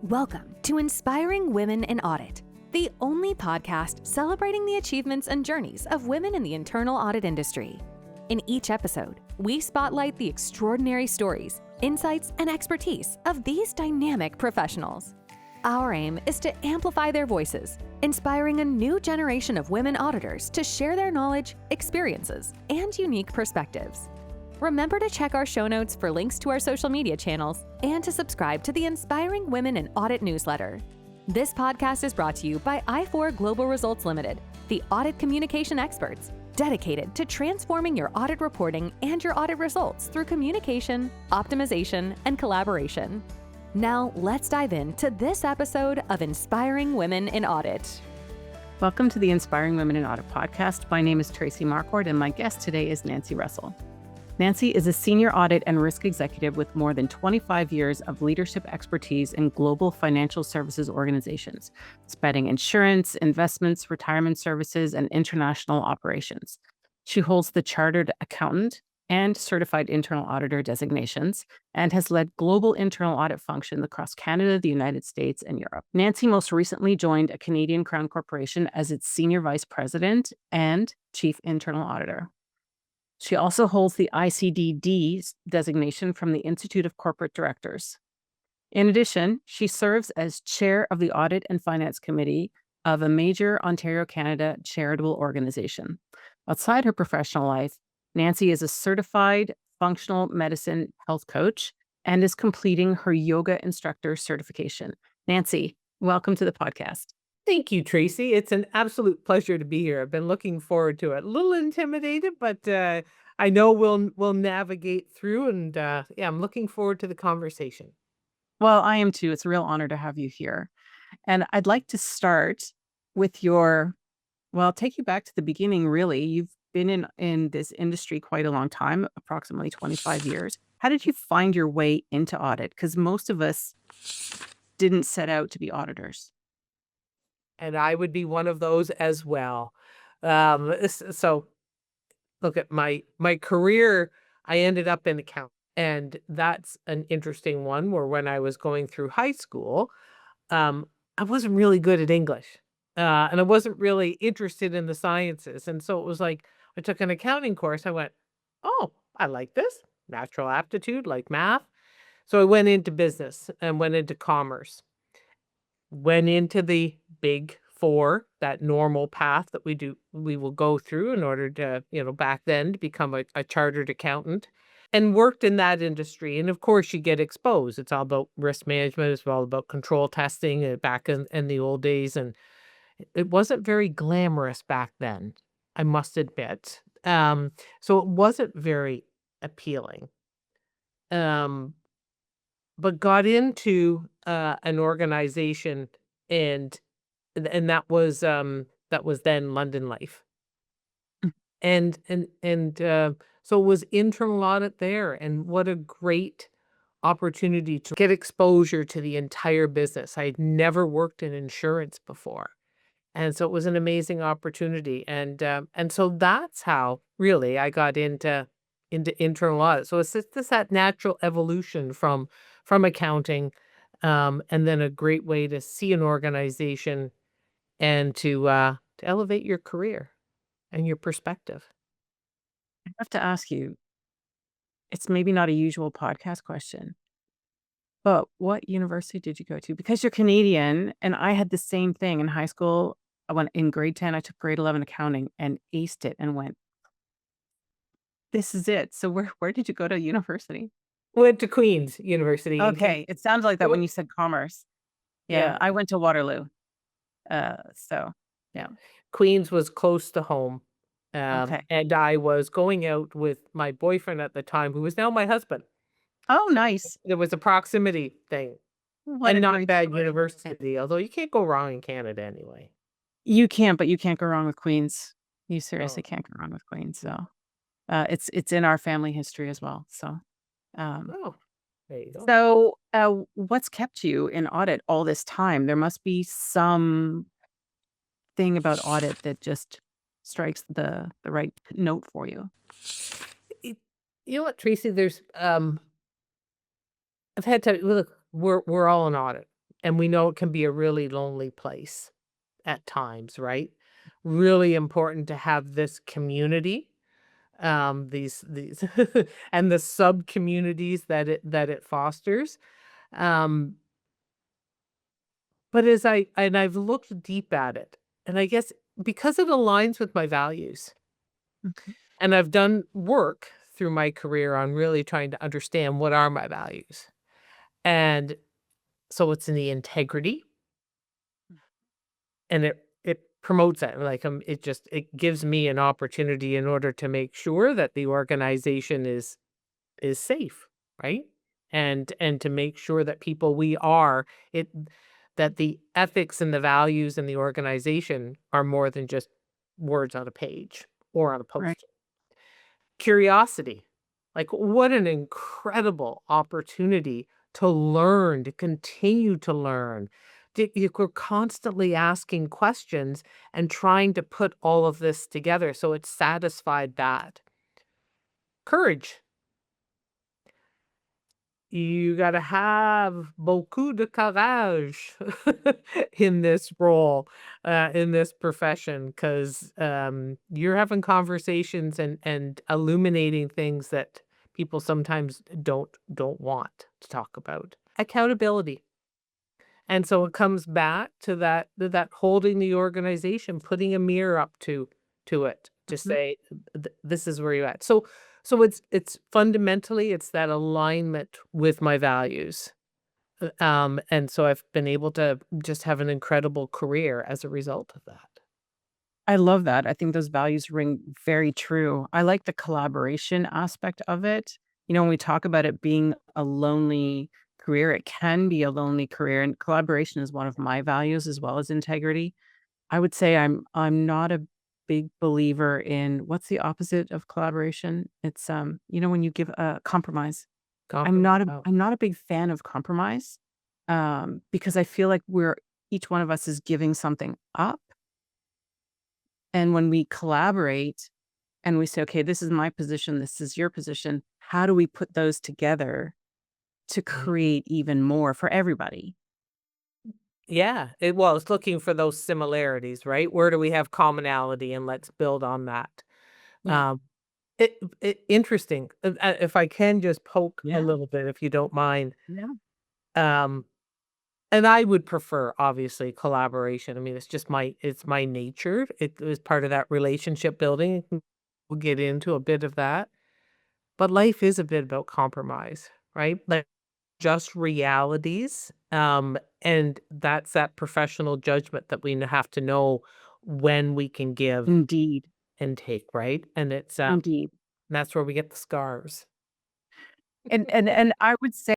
Welcome to Inspiring Women in Audit, the only podcast celebrating the achievements and journeys of women in the internal audit industry. In each episode, we spotlight the extraordinary stories, insights, and expertise of these dynamic professionals. Our aim is to amplify their voices, inspiring a new generation of women auditors to share their knowledge, experiences, and unique perspectives. Remember to check our show notes for links to our social media channels and to subscribe to the Inspiring Women in Audit newsletter. This podcast is brought to you by I4 Global Results Limited, the audit communication experts, dedicated to transforming your audit reporting and your audit results through communication, optimization, and collaboration. Now, let's dive into this episode of Inspiring Women in Audit. Welcome to the Inspiring Women in Audit podcast. My name is Tracy Marquardt, and my guest today is Nancy Russell. Nancy is a senior audit and risk executive with more than 25 years of leadership expertise in global financial services organizations, spanning insurance, investments, retirement services, and international operations. She holds the Chartered Accountant and Certified Internal Auditor designations and has led global internal audit functions across Canada, the United States, and Europe. Nancy most recently joined a Canadian Crown Corporation as its Senior Vice President and Chief Internal Auditor. She also holds the ICDD designation from the Institute of Corporate Directors. In addition, she serves as chair of the Audit and Finance Committee of a major Ontario, Canada charitable organization. Outside her professional life, Nancy is a certified functional medicine health coach and is completing her yoga instructor certification. Nancy, welcome to the podcast. Thank you, Tracy. It's an absolute pleasure to be here. I've been looking forward to it. A little intimidated, but I know we'll navigate through, and I'm looking forward to the conversation. Well, I am too. It's a real honor to have you here. And I'd like to start with take you back to the beginning, really. You've been in this industry quite a long time, approximately 25 years. How did you find your way into audit? Because most of us didn't set out to be auditors. And I would be one of those as well. So look at my career. I ended up in accounting, and that's an interesting one where when I was going through high school, I wasn't really good at English, and I wasn't really interested in the sciences. And so it was like I took an accounting course. I went, oh, I like this. Natural aptitude, like math. So I went into business and went into commerce. Went into the big four, that normal path that we will go through in order to, back then to become a chartered accountant, and worked in that industry. And of course you get exposed. It's all about risk management. It's all about control testing back in the old days. And it wasn't very glamorous back then, I must admit. So it wasn't very appealing. But got into an organization, and that was then London Life. And so it was internal audit there, and what a great opportunity to get exposure to the entire business. I had never worked in insurance before, and so it was an amazing opportunity. And so that's how really I got into internal audit. So it's just that natural evolution from accounting, and then a great way to see an organization and to elevate your career and your perspective. I have to ask you, it's maybe not a usual podcast question, but what university did you go to? Because you're Canadian, and I had the same thing in high school. I went in grade 10, I took grade 11 accounting and aced it and went, this is it. So where did you go to university? Went to Queen's University. Okay, it sounds like that when you said commerce. Yeah, Yeah. I went to Waterloo. So yeah. Queen's was close to home. Okay. And I was going out with my boyfriend at the time, who is now my husband. Oh, nice. There was a proximity thing, What and a not a great bad story. university, although you can't go wrong in Canada anyway. You can't, but you can't go wrong with Queens. You seriously Oh. can't go wrong with Queens. So it's in our family history as well. So Oh, there you go. what's kept you in audit all this time? There must be some thing about audit that just strikes the right note for you. You know what, Tracy? There's I've had to look. We're all in audit. And we know it can be a really lonely place at times, right? Really important to have this community, these and the sub communities that it fosters. Um, but I've looked deep at it, and I guess because it aligns with my values, Mhm. and I've done work through my career on really trying to understand what are my values. And so it's in the integrity, and it promotes that, like, it gives me an opportunity in order to make sure that the organization is safe, right? And to make sure that people we are it that the ethics and the values in the organization are more than just words on a page or on a Right. poster. Curiosity. Like, what an incredible opportunity to learn, to continue to learn. You're constantly asking questions and trying to put all of this together so it's satisfied that. Courage. You gotta have beaucoup de courage in this role, in this profession, because you're having conversations and illuminating things that people sometimes don't want to talk about. Accountability. And so it comes back to that holding the organization, putting a mirror up to it to Mhm. say, This is where you're at." So it's fundamentally, it's that alignment with my values. And so I've been able to just have an incredible career as a result of that. I love that. I think those values ring very true. I like the collaboration aspect of it. When we talk about it being a lonely career, it can be a lonely career, and collaboration is one of my values as well as integrity. I would say I'm not a big believer in what's the opposite of collaboration? It's when you give a compromise. Compliment. I'm not a big fan of compromise, because I feel like each one of us is giving something up, and when we collaborate and we say, "Okay, this is my position, this is your position," how do we put those together to create even more for everybody? Yeah, it's looking for those similarities, right? Where do we have commonality, and let's build on that. Yeah. Um, interesting. If I can just poke a Yeah. little bit, if you don't mind. Yeah. Um, and I would prefer, obviously, collaboration. I mean, it's my nature. It was part of that relationship building. We'll get into a bit of that, but life is a bit about compromise, right? Like, just realities. And that's that professional judgment that we have to know when we can give Indeed. and take, right? And Indeed. that's where we get the scars. And I would say